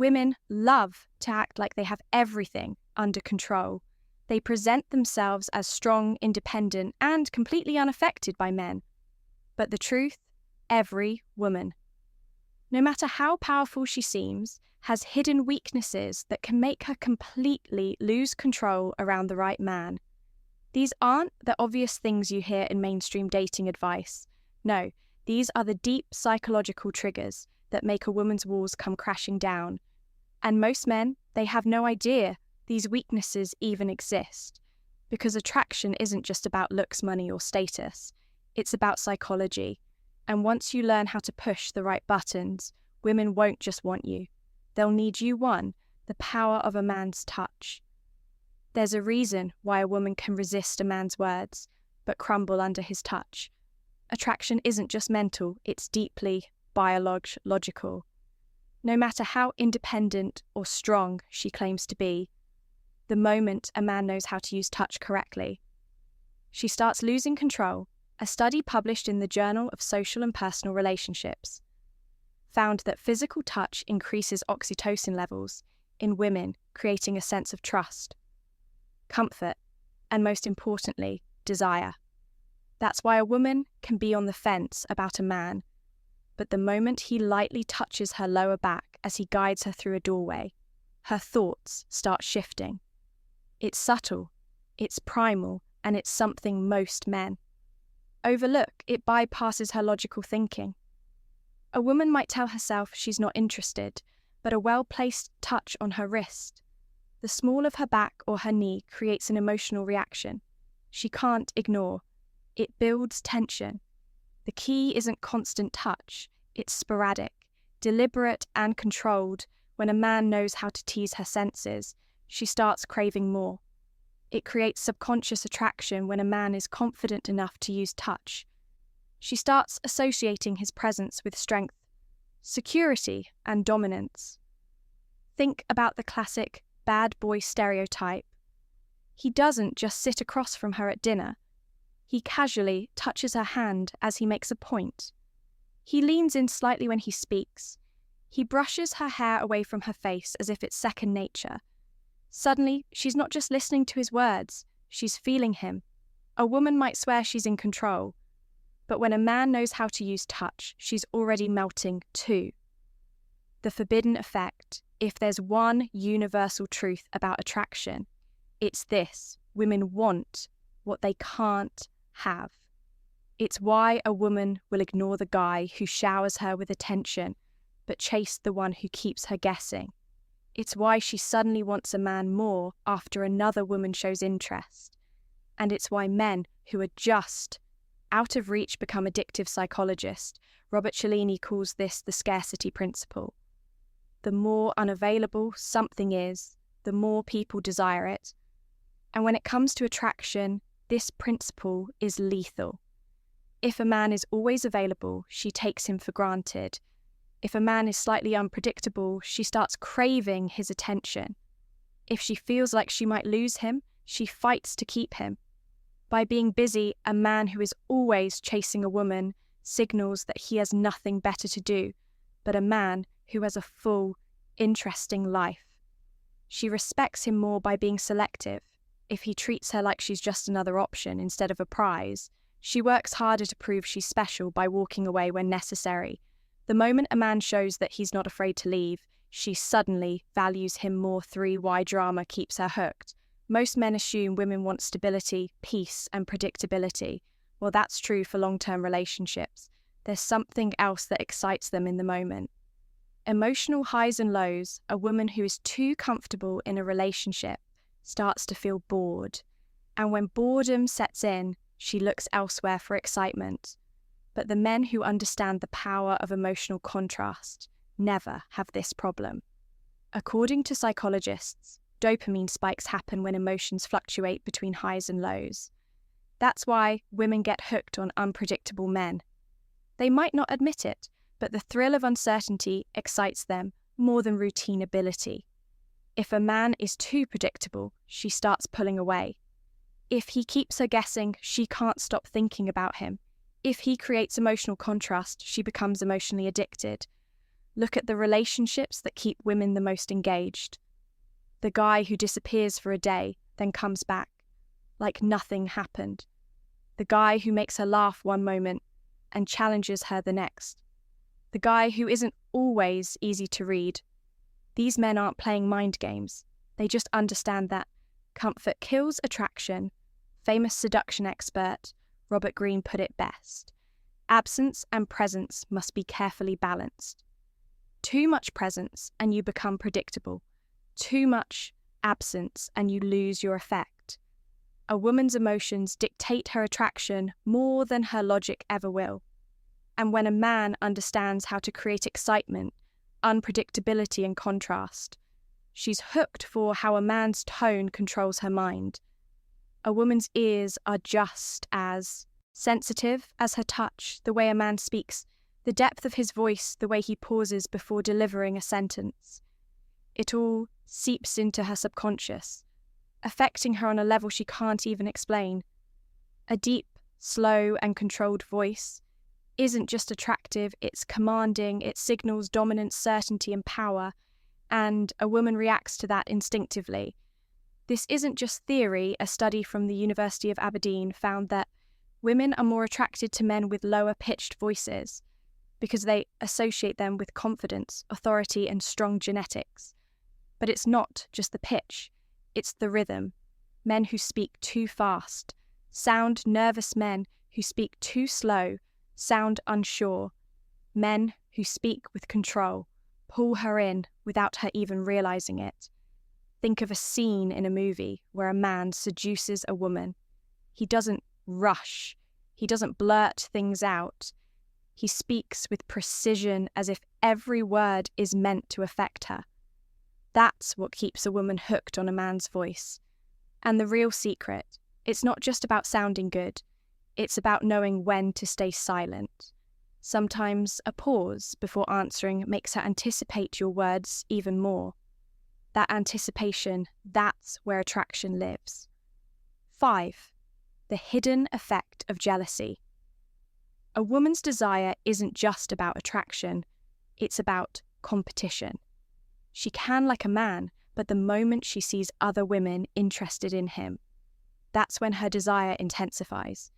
Women love to act like they have everything under control. They present themselves as strong, independent, and completely unaffected by men. But the truth, every woman, no matter how powerful she seems, has hidden weaknesses that can make her completely lose control around the right man. These aren't the obvious things you hear in mainstream dating advice. No, these are the deep psychological triggers that make a woman's walls come crashing down. And most men, they have no idea these weaknesses even exist. Because attraction isn't just about looks, money, or status. It's about psychology. And once you learn how to push the right buttons, women won't just want you. They'll need you, the power of a man's touch. There's a reason why a woman can resist a man's words, but crumble under his touch. Attraction isn't just mental, it's deeply biological. No matter how independent or strong she claims to be, the moment a man knows how to use touch correctly, she starts losing control. A study published in the Journal of Social and Personal Relationships found that physical touch increases oxytocin levels in women, creating a sense of trust, comfort, and most importantly, desire. That's why a woman can be on the fence about a man, but the moment he lightly touches her lower back as he guides her through a doorway, her thoughts start shifting. It's subtle, it's primal, and it's something most men overlook. It bypasses her logical thinking. A woman might tell herself she's not interested, but a well-placed touch on her wrist, the small of her back or her knee, creates an emotional reaction she can't ignore. It builds tension. The key isn't constant touch, it's sporadic, deliberate and controlled. When a man knows how to tease her senses, she starts craving more. It creates subconscious attraction when a man is confident enough to use touch. She starts associating his presence with strength, security, and dominance. Think about the classic bad boy stereotype. He doesn't just sit across from her at dinner. He casually touches her hand as he makes a point. He leans in slightly when he speaks. He brushes her hair away from her face as if it's second nature. Suddenly, she's not just listening to his words, she's feeling him. A woman might swear she's in control, but when a man knows how to use touch, she's already melting too. The forbidden effect. If there's one universal truth about attraction, it's this: women want what they can't have. It's why a woman will ignore the guy who showers her with attention, but chase the one who keeps her guessing. It's why she suddenly wants a man more after another woman shows interest. And it's why men who are just out of reach become addictive psychologists. Robert Cialdini calls this the scarcity principle. The more unavailable something is, the more people desire it. And when it comes to attraction, this principle is lethal. If a man is always available, she takes him for granted. If a man is slightly unpredictable, she starts craving his attention. If she feels like she might lose him, she fights to keep him. By being busy, a man who is always chasing a woman signals that he has nothing better to do, but a man who has a full, interesting life. She respects him more by being selective. If he treats her like she's just another option instead of a prize, she works harder to prove she's special by walking away when necessary. The moment a man shows that he's not afraid to leave, she suddenly values him more. 3. Why drama keeps her hooked. Most men assume women want stability, peace, and predictability. Well, that's true for long-term relationships. There's something else that excites them in the moment. Emotional highs and lows. A woman who is too comfortable in a relationship starts to feel bored. And when boredom sets in, she looks elsewhere for excitement. But the men who understand the power of emotional contrast never have this problem. According to psychologists, dopamine spikes happen when emotions fluctuate between highs and lows. That's why women get hooked on unpredictable men. They might not admit it, but the thrill of uncertainty excites them more than routine ability. If a man is too predictable, she starts pulling away. If he keeps her guessing, she can't stop thinking about him. If he creates emotional contrast, she becomes emotionally addicted. Look at the relationships that keep women the most engaged. The guy who disappears for a day, then comes back, like nothing happened. The guy who makes her laugh one moment and challenges her the next. The guy who isn't always easy to read. These men aren't playing mind games. They just understand that comfort kills attraction. Famous seduction expert Robert Greene put it best. Absence and presence must be carefully balanced. Too much presence and you become predictable. Too much absence and you lose your effect. A woman's emotions dictate her attraction more than her logic ever will. And when a man understands how to create excitement, unpredictability and contrast, she's hooked for how a man's tone controls her mind. A woman's ears are just as sensitive as her touch, the way a man speaks, the depth of his voice, the way he pauses before delivering a sentence. It all seeps into her subconscious, affecting her on a level she can't even explain. A deep, slow and controlled voice isn't just attractive, it's commanding, it signals dominance, certainty and power, and a woman reacts to that instinctively. This isn't just theory. A study from the University of Aberdeen found that women are more attracted to men with lower-pitched voices because they associate them with confidence, authority and strong genetics. But it's not just the pitch, it's the rhythm. Men who speak too fast sound nervous, men who speak too slow sound unsure. Men who speak with control pull her in without her even realizing it. Think of a scene in a movie where a man seduces a woman. He doesn't rush. He doesn't blurt things out. He speaks with precision as if every word is meant to affect her. That's what keeps a woman hooked on a man's voice. And the real secret, it's not just about sounding good. It's about knowing when to stay silent. Sometimes a pause before answering makes her anticipate your words even more. That anticipation, that's where attraction lives. 5. The hidden effect of jealousy. A woman's desire isn't just about attraction, it's about competition. She can like a man, but the moment she sees other women interested in him, that's when her desire intensifies.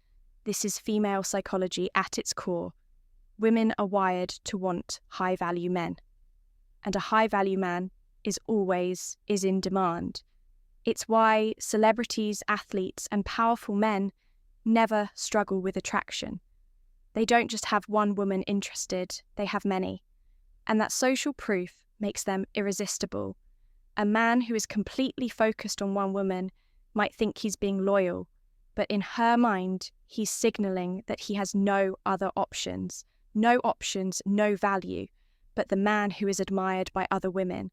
This is female psychology at its core. Women are wired to want high-value men. And a high-value man is in demand. It's why celebrities, athletes, and powerful men never struggle with attraction. They don't just have one woman interested, they have many. And that social proof makes them irresistible. A man who is completely focused on one woman might think he's being loyal, but in her mind, he's signaling that he has no other options. No options, no value. But the man who is admired by other women,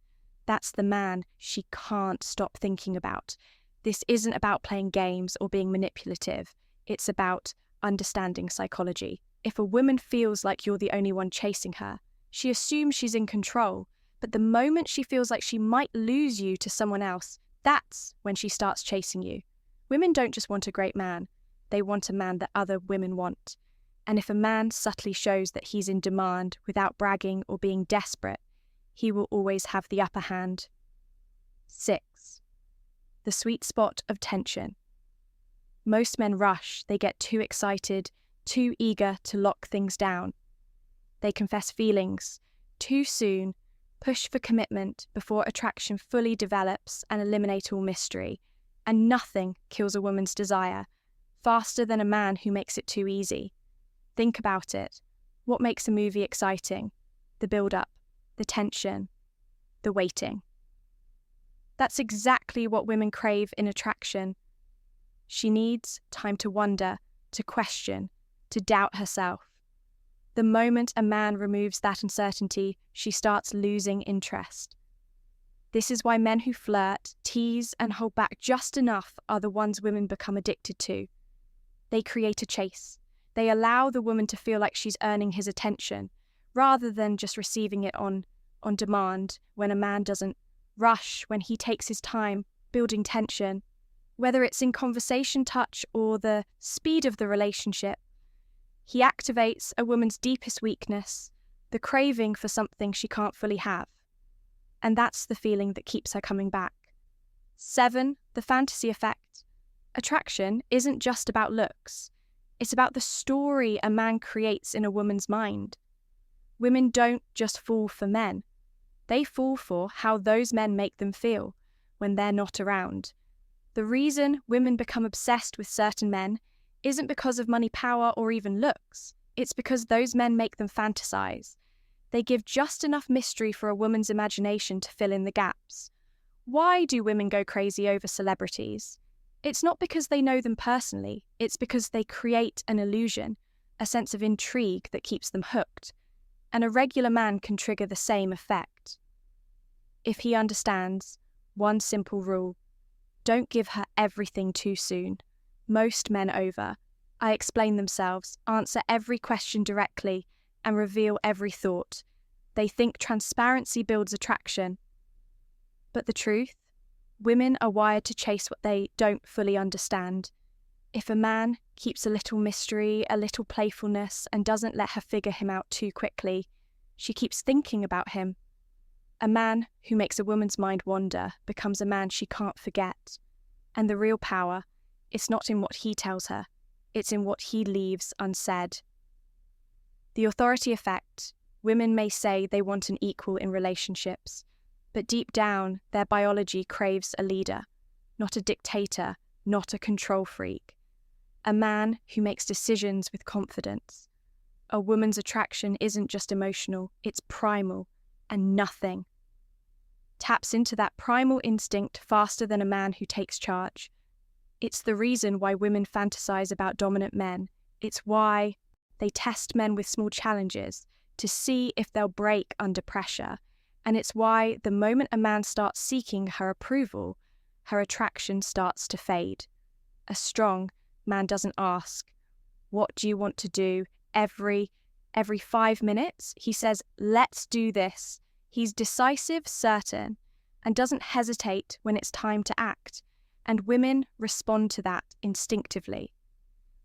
that's the man she can't stop thinking about. This isn't about playing games or being manipulative. It's about understanding psychology. If a woman feels like you're the only one chasing her, she assumes she's in control. But the moment she feels like she might lose you to someone else, that's when she starts chasing you. Women don't just want a great man. They want a man that other women want. And if a man subtly shows that he's in demand without bragging or being desperate, he will always have the upper hand. 6. The sweet spot of tension. Most men rush, they get too excited, too eager to lock things down. They confess feelings too soon, push for commitment before attraction fully develops and eliminate all mystery. And nothing kills a woman's desire faster than a man who makes it too easy. Think about it. What makes a movie exciting? The build-up, the tension, the waiting. That's exactly what women crave in attraction. She needs time to wonder, to question, to doubt herself. The moment a man removes that uncertainty, she starts losing interest. This is why men who flirt, tease, and hold back just enough are the ones women become addicted to. They create a chase. They allow the woman to feel like she's earning his attention, rather than just receiving it on demand. When a man doesn't rush, when he takes his time building tension, whether it's in conversation, touch, or the speed of the relationship, he activates a woman's deepest weakness, the craving for something she can't fully have. And that's the feeling that keeps her coming back. 7. The fantasy effect. Attraction isn't just about looks. It's about the story a man creates in a woman's mind. Women don't just fall for men. They fall for how those men make them feel when they're not around. The reason women become obsessed with certain men isn't because of money, power, or even looks. It's because those men make them fantasize. They give just enough mystery for a woman's imagination to fill in the gaps. Why do women go crazy over celebrities? It's not because they know them personally. It's because they create an illusion, a sense of intrigue that keeps them hooked. And a regular man can trigger the same effect. If he understands one simple rule: don't give her everything too soon. Most men explain themselves, answer every question directly, and reveal every thought. They think transparency builds attraction. But the truth? Women are wired to chase what they don't fully understand. If a man keeps a little mystery, a little playfulness, and doesn't let her figure him out too quickly, she keeps thinking about him. A man who makes a woman's mind wander becomes a man she can't forget. And the real power is not in what he tells her, it's in what he leaves unsaid. The authority effect. Women may say they want an equal in relationships, but deep down, their biology craves a leader, not a dictator, not a control freak. A man who makes decisions with confidence. A woman's attraction isn't just emotional, it's primal, and nothing taps into that primal instinct faster than a man who takes charge. It's the reason why women fantasize about dominant men. It's why they test men with small challenges to see if they'll break under pressure. And it's why the moment a man starts seeking her approval, her attraction starts to fade. A strong man doesn't ask, "What do you want to do?" Every 5 minutes, he says, "Let's do this." He's decisive, certain, and doesn't hesitate when it's time to act. And women respond to that instinctively.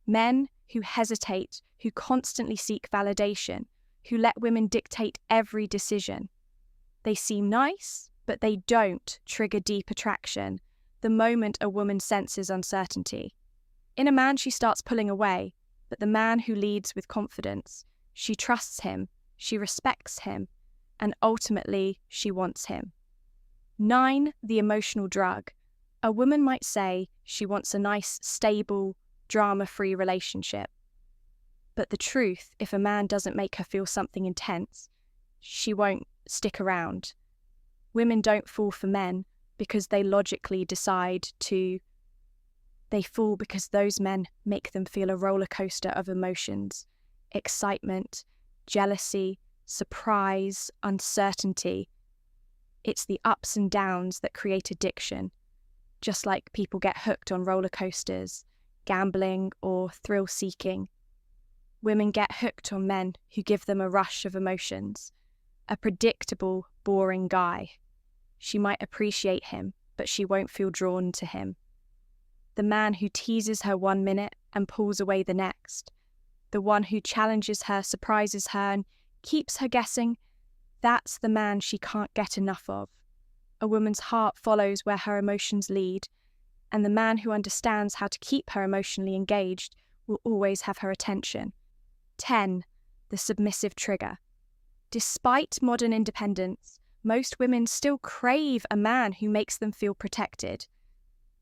Men who hesitate, who constantly seek validation, who let women dictate every decision. They seem nice, but they don't trigger deep attraction the moment a woman senses uncertainty. In a man, she starts pulling away, but the man who leads with confidence, she trusts him, she respects him, and ultimately she wants him. 9. The emotional drug. A woman might say she wants a nice, stable, drama-free relationship. But the truth, if a man doesn't make her feel something intense, she won't stick around. Women don't fall for men because they logically decide to. They fall because those men make them feel a roller coaster of emotions: excitement, jealousy, surprise, uncertainty. It's the ups and downs that create addiction, just like people get hooked on roller coasters, gambling, or thrill-seeking. Women get hooked on men who give them a rush of emotions. A predictable, boring guy. She might appreciate him, but she won't feel drawn to him. The man who teases her 1 minute and pulls away the next. The one who challenges her, surprises her, and keeps her guessing. That's the man she can't get enough of. A woman's heart follows where her emotions lead, and the man who understands how to keep her emotionally engaged will always have her attention. 10. The submissive trigger. Despite modern independence, most women still crave a man who makes them feel protected.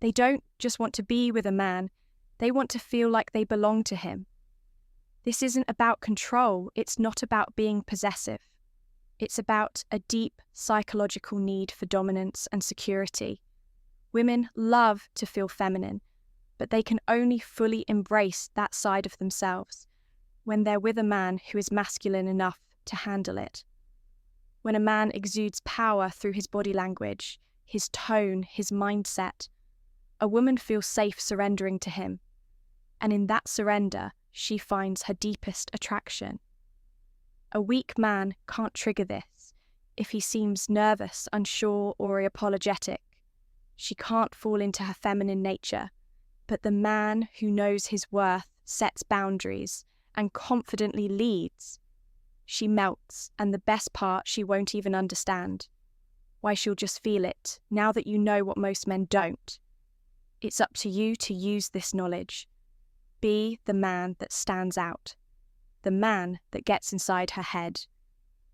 They don't just want to be with a man, they want to feel like they belong to him. This isn't about control, it's not about being possessive. It's about a deep psychological need for dominance and security. Women love to feel feminine, but they can only fully embrace that side of themselves when they're with a man who is masculine enough to handle it. When a man exudes power through his body language, his tone, his mindset, a woman feels safe surrendering to him. And in that surrender, she finds her deepest attraction. A weak man can't trigger this. If he seems nervous, unsure, or apologetic, she can't fall into her feminine nature. But the man who knows his worth, sets boundaries, and confidently leads, she melts, and the best part, she won't even understand. Why, she'll just feel it, now that you know what most men don't. It's up to you to use this knowledge. Be the man that stands out, the man that gets inside her head.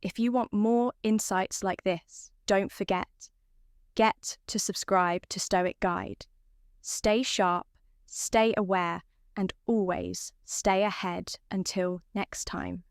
If you want more insights like this, don't forget, get to subscribe to Stoic Guide. Stay sharp, stay aware, and always stay ahead until next time.